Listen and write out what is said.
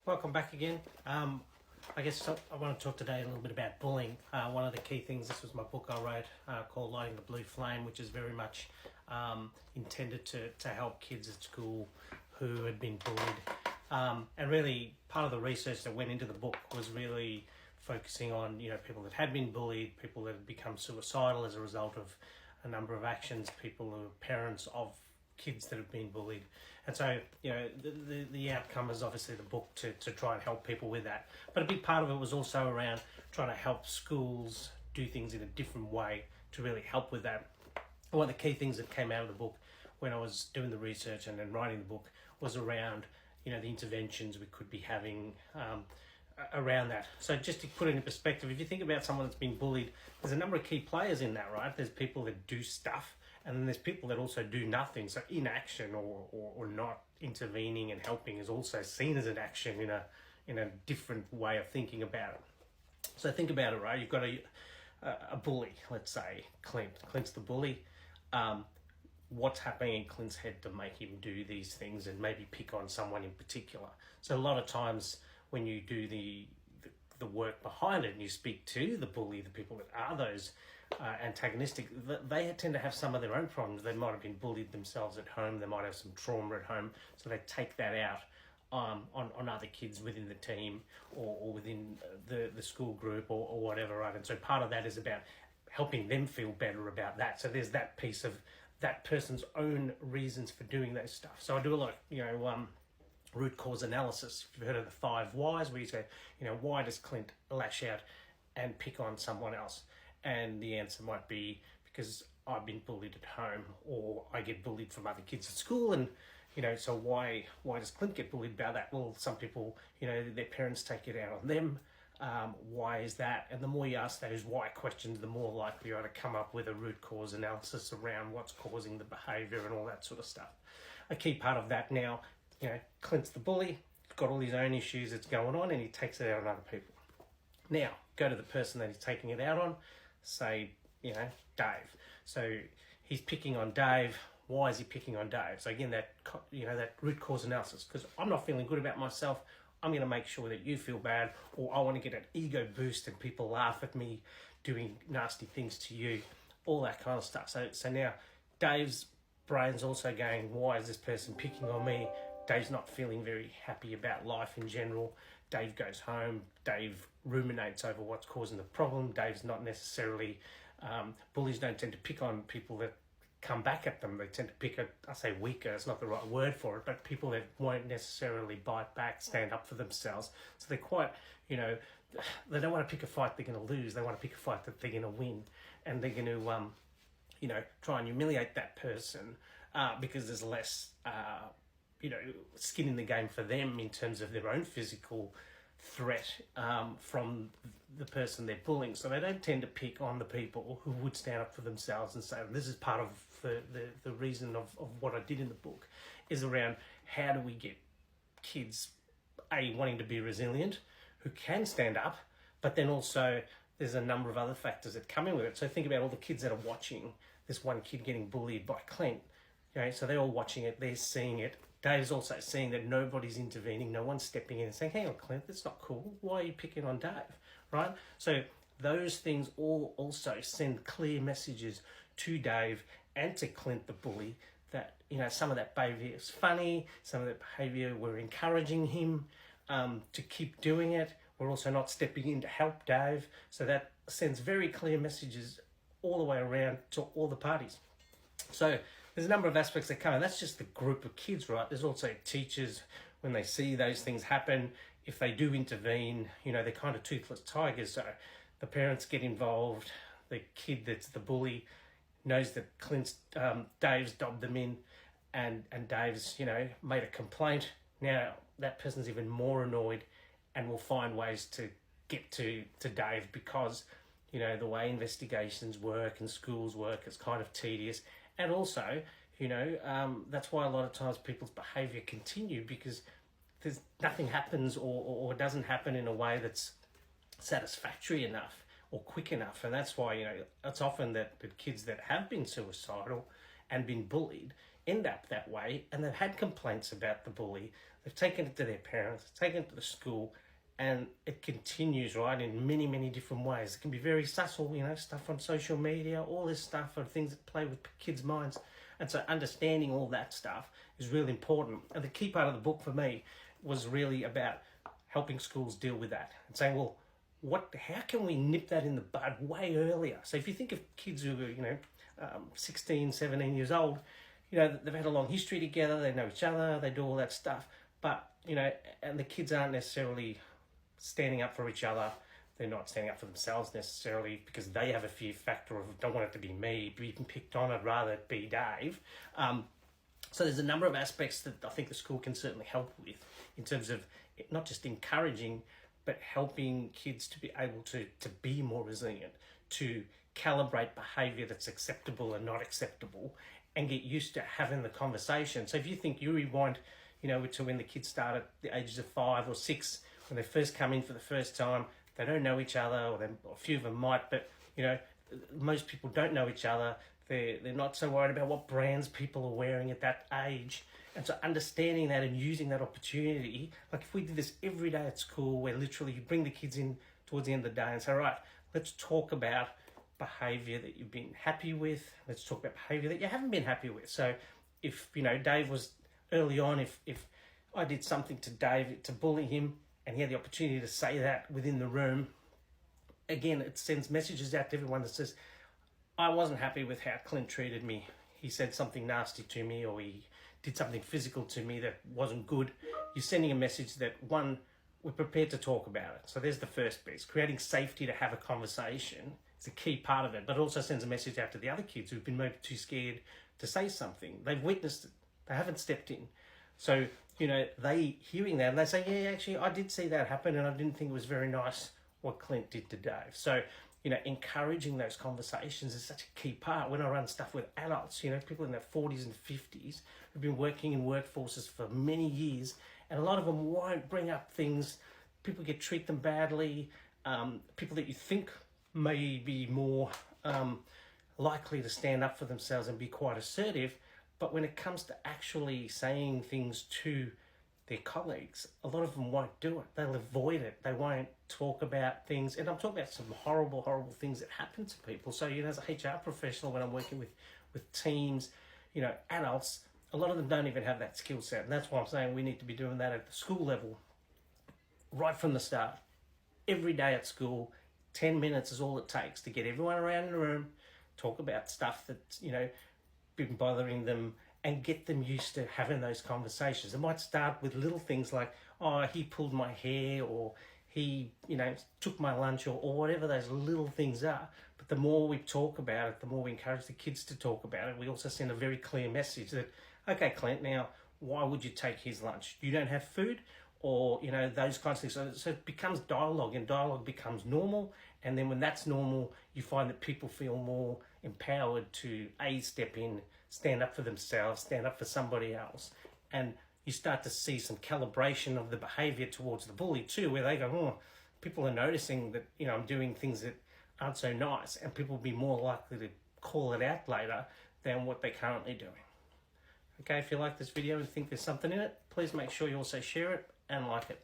Welcome back again. I guess I want to talk today a little bit about bullying. One of the key things, this was my book I wrote called Lighting the Blue Flame, which is very much intended to help kids at school who had been bullied. And really, part of the research that went into the book was really focusing on, people that had been bullied, people that had become suicidal as a result of a number of actions, people who are parents of kids that have been bullied. And so, the outcome is obviously the book to try and help people with that. But a big part of it was also around trying to help schools do things in a different way to really help with that. One of the key things that came out of the book when I was doing the research and then writing the book was around, the interventions we could be having around that. So just to put it in perspective, if you think about someone that's been bullied, there's a number of key players in that, right? There's people that do stuff, and then there's people that also do nothing. So inaction or not intervening and helping is also seen as an action in a different way of thinking about it. So think about it, right? You've got a bully, let's say, Clint. Clint's the bully. What's happening in Clint's head to make him do these things and maybe pick on someone in particular? So a lot of times when you do the work behind it and you speak to the bully, the people that are those antagonistic, they tend to have some of their own problems. They might have been bullied themselves at home. They might have some trauma at home. So they take that out on other kids within the team or within the school group or whatever, right? And so part of that is about helping them feel better about that. So there's that piece of that person's own reasons for doing those stuff. So I do a lot of, root cause analysis. If you've heard of the 5 whys, where you say, why does Clint lash out and pick on someone else? And the answer might be because I've been bullied at home, or I get bullied from other kids at school, and so why does Clint get bullied about that? Well, some people, their parents take it out on them. Why is that? And the more you ask those why questions, the more likely you are to come up with a root cause analysis around what's causing the behaviour and all that sort of stuff. A key part of that now, Clint's the bully, got all his own issues that's going on, and he takes it out on other people. Now, go to the person that he's taking it out on, say, Dave. So he's picking on Dave. Why is he picking on Dave? So again, that root cause analysis, because I'm not feeling good about myself. I'm going to make sure that you feel bad, or I want to get an ego boost and people laugh at me doing nasty things to you, all that kind of stuff. So now Dave's brain's also going, why is this person picking on me? Dave's not feeling very happy about life in general. Dave goes home. Dave ruminates over what's causing the problem. Dave's not necessarily... bullies don't tend to pick on people that come back at them. They tend to pick I say weaker, it's not the right word for it, but people that won't necessarily bite back, stand up for themselves. So they're quite, they don't want to pick a fight they're going to lose. They want to pick a fight that they're going to win. And they're going to, try and humiliate that person because there's less... skin in the game for them in terms of their own physical threat from the person they're bullying. So they don't tend to pick on the people who would stand up for themselves and say, this is part of the reason of what I did in the book, is around how do we get kids, wanting to be resilient, who can stand up, but then also there's a number of other factors that come in with it. So think about all the kids that are watching this one kid getting bullied by Clint. So they're all watching it, they're seeing it. Dave's also seeing that nobody's intervening, no one's stepping in and saying, hang on, Clint, that's not cool. Why are you picking on Dave, right? So those things all also send clear messages to Dave and to Clint, the bully, that, some of that behaviour is funny, some of that behaviour, we're encouraging him to keep doing it. We're also not stepping in to help Dave. So that sends very clear messages all the way around to all the parties. So there's a number of aspects that come, and that's just the group of kids, right? There's also teachers, when they see those things happen, if they do intervene, they're kind of toothless tigers. So the parents get involved, the kid that's the bully knows that Dave's dobbed them in, and Dave's, made a complaint. Now that person's even more annoyed and will find ways to get to Dave because, the way investigations work and schools work, it's kind of tedious. And also, that's why a lot of times people's behaviour continue, because there's nothing happens or doesn't happen in a way that's satisfactory enough or quick enough. And that's why, it's often that the kids that have been suicidal and been bullied end up that way, and they've had complaints about the bully, they've taken it to their parents, taken it to the school, and it continues, right, in many, many different ways. It can be very subtle, stuff on social media, all this stuff, and things that play with kids' minds. And so understanding all that stuff is really important. And the key part of the book for me was really about helping schools deal with that and saying, well, how can we nip that in the bud way earlier? So if you think of kids who are, 16, 17 years old, they've had a long history together, they know each other, they do all that stuff. But, and the kids aren't necessarily standing up for each other. They're not standing up for themselves necessarily because they have a fear factor of, don't want it to be me, being picked on, I'd rather it be Dave. So there's a number of aspects that I think the school can certainly help with in terms of not just encouraging, but helping kids to be able to be more resilient, to calibrate behaviour that's acceptable and not acceptable, and get used to having the conversation. So if you think you rewind, to when the kids start at the ages of 5 or 6, when they first come in for the first time, they don't know each other, or a few of them might, but most people don't know each other. They're not so worried about what brands people are wearing at that age. And so understanding that and using that opportunity, like if we did this every day at school, where literally you bring the kids in towards the end of the day and say, right, let's talk about behaviour that you've been happy with. Let's talk about behaviour that you haven't been happy with. So if, Dave was early on, if I did something to Dave to bully him, and he had the opportunity to say that within the room, again, it sends messages out to everyone that says, I wasn't happy with how Clint treated me. He said something nasty to me, or he did something physical to me that wasn't good. You're sending a message that, one, we're prepared to talk about it. So there's the first piece. Creating safety to have a conversation is a key part of it, but it also sends a message out to the other kids who've been maybe too scared to say something. They've witnessed it. They haven't stepped in. So, they hearing that, and they say, yeah, actually, I did see that happen, and I didn't think it was very nice what Clint did to Dave. So, encouraging those conversations is such a key part. When I run stuff with adults, people in their 40s and 50s who've been working in workforces for many years, and a lot of them won't bring up things. People treat them badly. People that you think may be more likely to stand up for themselves and be quite assertive, but when it comes to actually saying things to their colleagues, a lot of them won't do it. They'll avoid it. They won't talk about things. And I'm talking about some horrible, horrible things that happen to people. So, as a HR professional, when I'm working with teams, adults, a lot of them don't even have that skill set. And that's why I'm saying we need to be doing that at the school level right from the start. Every day at school, 10 minutes is all it takes to get everyone around in the room, talk about stuff that's, been bothering them, and get them used to having those conversations. It might start with little things like, oh, he pulled my hair, or he, took my lunch, or whatever those little things are. But the more we talk about it, the more we encourage the kids to talk about it. We also send a very clear message that, okay, Clint, now, why would you take his lunch? You don't have food? Or, those kinds of things. So it becomes dialogue, and dialogue becomes normal. And then when that's normal, you find that people feel more empowered to step in, stand up for themselves, stand up for somebody else. And you start to see some calibration of the behaviour towards the bully too, where they go, oh, people are noticing that, I'm doing things that aren't so nice, and people will be more likely to call it out later than what they're currently doing. Okay, if you like this video and think there's something in it, please make sure you also share it and like it.